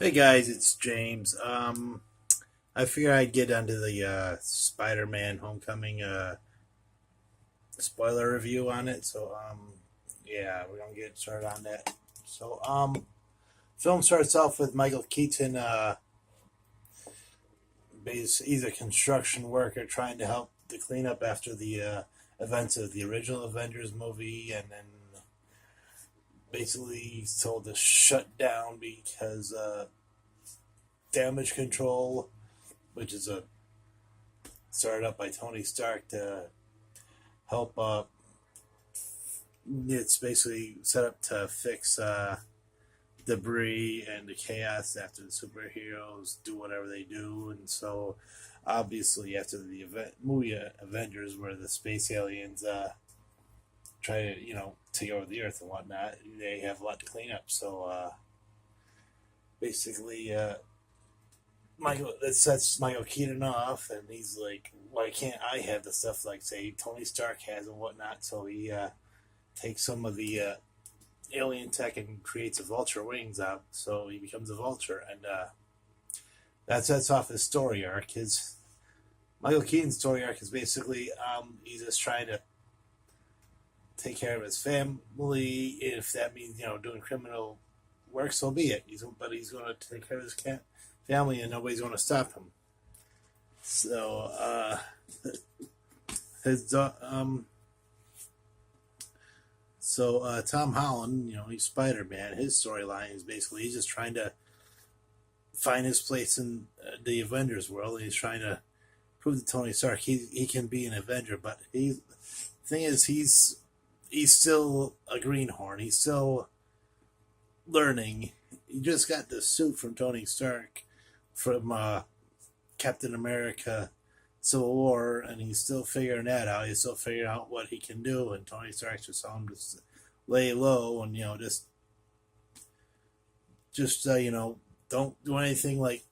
Hey guys, it's James. I figure I'd get onto the Spider-Man Homecoming spoiler review on it. Yeah, we're gonna get started on that. Film starts off with Michael Keaton. He's a construction worker trying to help to clean up after the events of the original Avengers movie, and then basically he's told to shut down because damage control, which is a started up by Tony Stark to help. It's basically set up to fix debris and the chaos after the superheroes do whatever they do, and so obviously after the movie Avengers, where the space aliens try to take over the Earth and whatnot, they have a lot to clean up. Basically, Michael that sets Michael Keaton off, and he's like, "Why can't I have the stuff like say Tony Stark has and whatnot?" So he takes some of the alien tech and creates a vulture wings out. So he becomes a vulture, and that sets off his story arc. His Michael Keaton's story arc is basically he's just trying to take care of his family. If that means doing criminal work, so be it. He's going to take care of his family, and nobody's going to stop him. So his Tom Holland, he's Spider Man. His storyline is basically he's just trying to find his place in the Avengers world. And he's trying to prove to Tony Stark he can be an Avenger. But the thing is, he's still a greenhorn. He's still learning. He just got the suit from Tony Stark from Captain America Civil War, and he's still figuring that out. He's still figuring out what he can do, and Tony Stark just telling him to lay low and just don't do anything like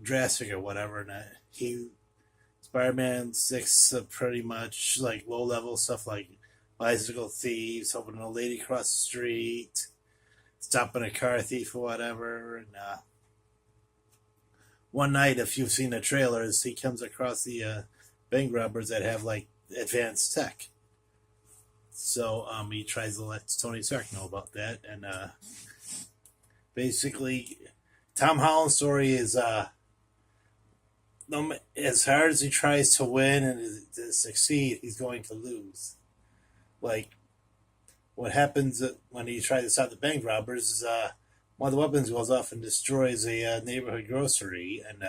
drastic or whatever. And he Spider-Man sticks pretty much like low level stuff like bicycle thieves, helping a lady cross the street, stopping a car thief or whatever, and one night, if you've seen the trailers, he comes across the bank robbers that have like advanced tech. So he tries to let Tony Stark know about that, and basically, Tom Holland's story is as hard as he tries to win and to succeed, he's going to lose. Like what happens when he tries to stop the bank robbers is one of the weapons goes off and destroys a neighborhood grocery. And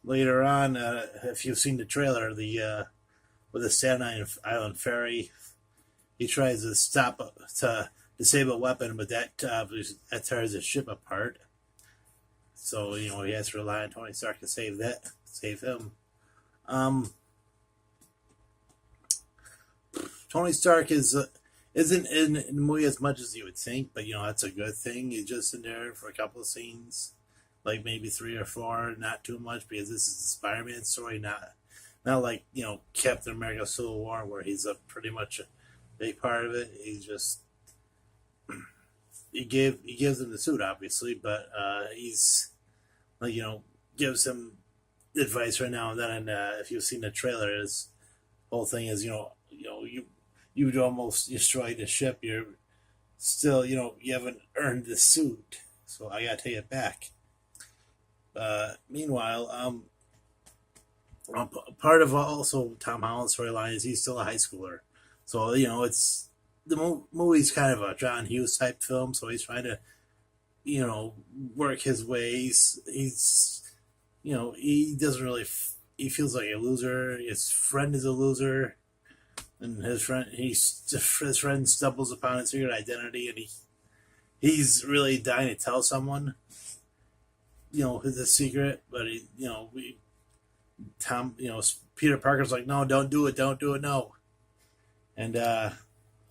later on, if you've seen the trailer, the with the Staten Island ferry, he tries to stop to disable a weapon, but that tears the ship apart. So he has to rely on Tony Stark to save him. Um, Tony Stark isn't in the movie as much as you would think, but that's a good thing. He's just in there for a couple of scenes, like maybe three or four, not too much, because this is the Spider-Man story, not like Captain America: Civil War, where he's a pretty much a big part of it. He's just he gives him the suit, obviously, but he's like gives him advice right now and then. And if you've seen the trailer, his whole thing is you'd almost destroyed the ship. You're still you haven't earned the suit, so I gotta take it back. Meanwhile, part of also Tom Holland's storyline is he's still a high schooler, so it's the movie's kind of a John Hughes type film, so he's trying to work his ways. He doesn't really. He feels like a loser. His friend is a loser, and his friend stumbles upon his secret identity, and he's really dying to tell someone, his secret. But Peter Parker's like, no, don't do it, no. And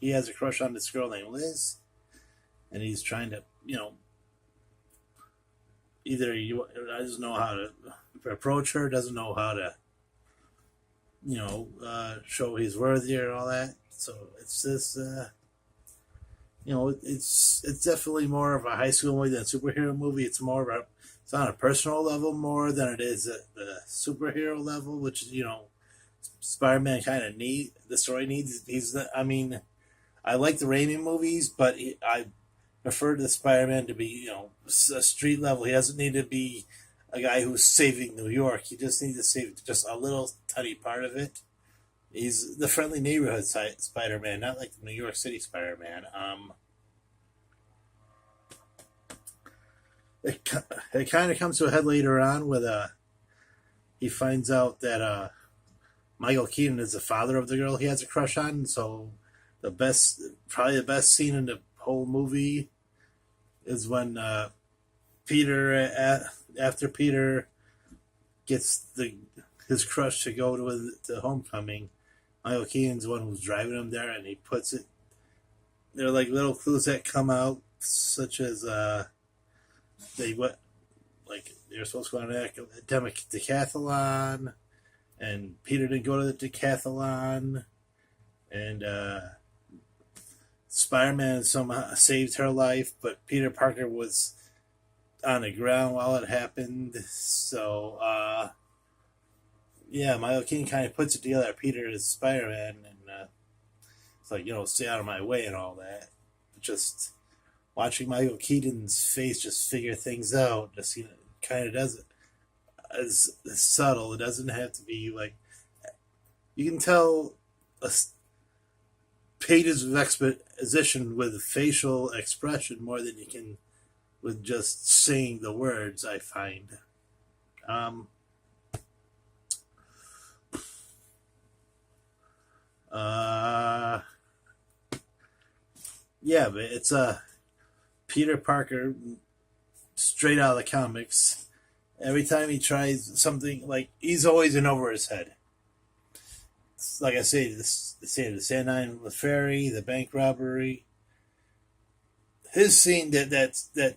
he has a crush on this girl named Liz, and he's trying to, either doesn't know how to approach her, doesn't know how to, show he's worthy or all that. So it's this it's definitely more of a high school movie than a superhero movie. It's on a personal level more than it is at the superhero level, which is Spider-Man kind of need the story needs. I mean, I like the Raimi movies, but I prefer the Spider-Man to be a street level. He doesn't need to be a guy who's saving New York. He just needs to save just a little tiny part of it. He's the friendly neighborhood Spider-Man, not like the New York City Spider-Man. It, it kind of comes to a head later on with he finds out that Michael Keaton is the father of the girl he has a crush on. So probably the best scene in the whole movie is when Peter, after Peter gets his crush to go to the homecoming, Michael Keaton's the one who's driving him there, and he puts it. There are like little clues that come out, such as they what like they're supposed to go on an academic decathlon, and Peter didn't go to the decathlon, and Spider-Man somehow saved her life, but Peter Parker was on the ground while it happened. So yeah, Michael Keaton kind of puts it together that Peter is Spider-Man, and it's like stay out of my way and all that. Just watching Michael Keaton's face just figure things out, just kind of does it as subtle. It doesn't have to be like you can tell pages of exposition with facial expression more than you can with just saying the words. I find. Um, uh, yeah, but it's Peter Parker straight out of the comics. Every time he tries something, like he's always in over his head. Like I say, the Sandine with Ferry, the bank robbery. His scene that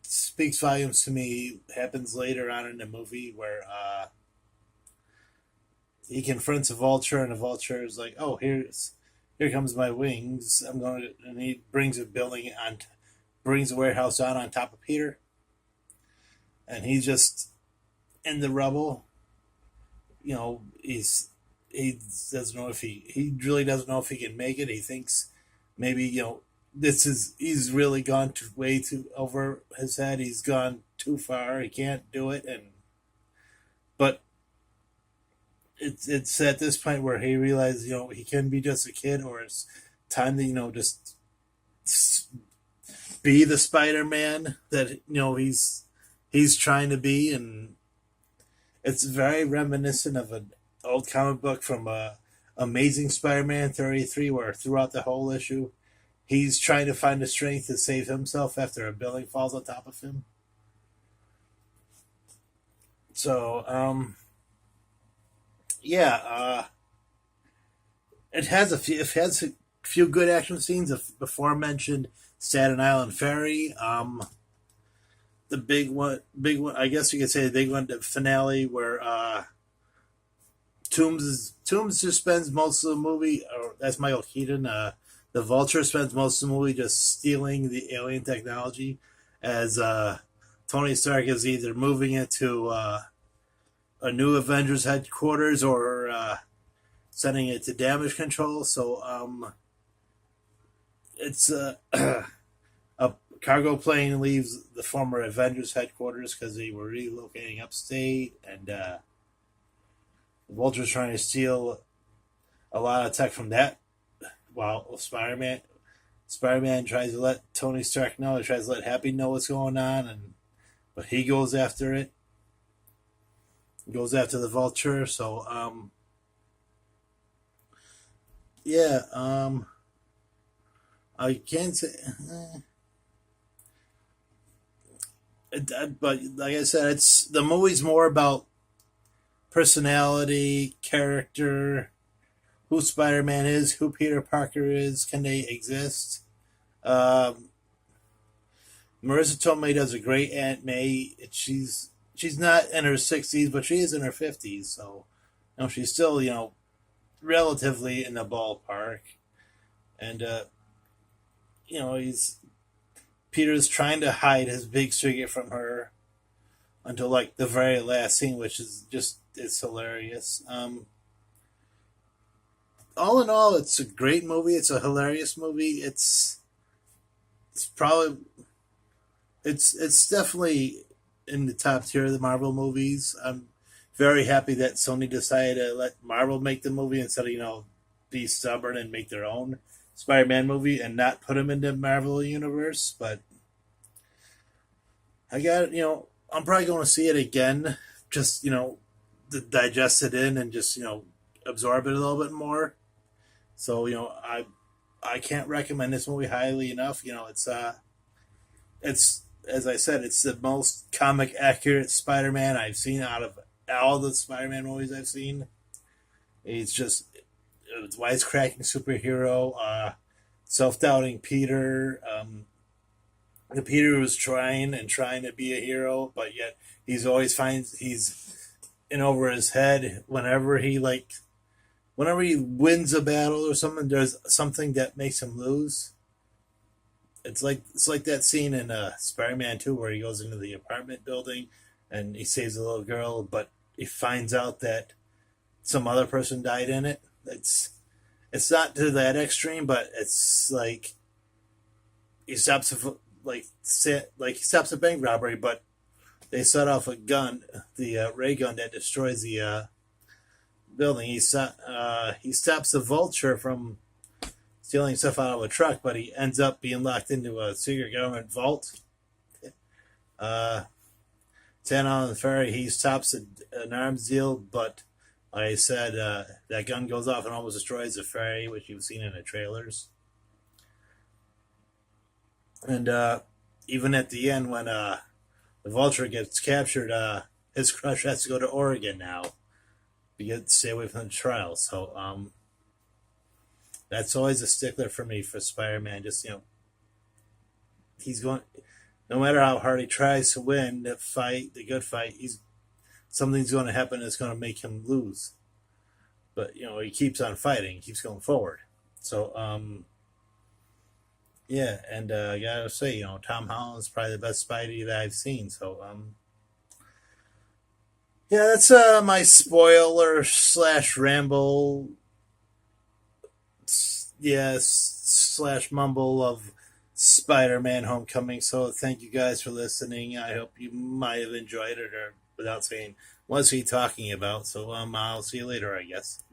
speaks volumes to me happens later on in the movie where he confronts a vulture, and the vulture is like, "Oh, here comes my wings. I'm going to," and he brings a warehouse on top of Peter, and he's just in the rubble. He doesn't know if he really doesn't know if he can make it. He thinks maybe he's really gone way too over his head. He's gone too far. He can't do it, but it's at this point where he realizes he can be just a kid, or it's time to just be the Spider-Man that he's trying to be. And it's very reminiscent of an old comic book from Amazing Spider-Man 33, where throughout the whole issue he's trying to find the strength to save himself after a building falls on top of him. So yeah, it has a few good action scenes. Before mentioned Staten Island Ferry. The big one. I guess you could say the big one, the finale, where Toombs just spends most of the movie. Or that's Michael Keaton. The Vulture spends most of the movie just stealing the alien technology, as Tony Stark is either moving it to a new Avengers headquarters or sending it to damage control. So it's a cargo plane leaves the former Avengers headquarters because they were relocating upstate, and the Vulture's trying to steal a lot of tech from that. While Spider-Man tries to let Tony Stark know, he tries to let Happy know what's going on, but he goes after it. He goes after the Vulture. So yeah, I can't say. But like I said, it's the movie's more about personality, character, who Spider-Man is, who Peter Parker is, can they exist? Um, Marissa Tomei does a great Aunt May. She's not in her 60s, but she is in her 50s, so she's still relatively in the ballpark. And he's Peter's trying to hide his big secret from her until like the very last scene, which is just it's hilarious. All in all, it's a great movie. It's a hilarious movie. It's probably it's definitely in the top tier of the Marvel movies. I'm very happy that Sony decided to let Marvel make the movie instead of be stubborn and make their own Spider-Man movie and not put him in the Marvel universe. But I got I'm probably going to see it again, just to digest it in and just absorb it a little bit more. So I can't recommend this movie highly enough. It's as I said, it's the most comic accurate Spider-Man I've seen out of all the Spider-Man movies I've seen. He's just a wisecracking superhero, self-doubting Peter. The Peter who's trying and trying to be a hero, but yet he's always finds he's in over his head whenever he wins a battle or something. There's something that makes him lose. It's like that scene in Spider-Man 2 where he goes into the apartment building and he saves a little girl, but he finds out that some other person died in it. It's not to that extreme, but it's like he stops he stops a bank robbery, but they set off a gun, the ray gun that destroys the building. He stops the vulture from stealing stuff out of a truck, but he ends up being locked into a secret government vault. Uh, 10 on the ferry, he stops an arms deal, but like I said, that gun goes off and almost destroys the ferry, which you've seen in the trailers. And even at the end, when the vulture gets captured, his crush has to go to Oregon now to stay away from the trial. So that's always a stickler for me for Spider-Man. Just he's going. No matter how hard he tries to win the good fight, something's going to happen that's going to make him lose. But he keeps on fighting, he keeps going forward. So yeah, and I gotta say, Tom Holland's probably the best Spidey that I've seen. So yeah, that's my spoiler slash ramble, slash mumble of Spider-Man: Homecoming. So thank you guys for listening. I hope you might have enjoyed it, or without saying, what's he talking about? So I'll see you later, I guess.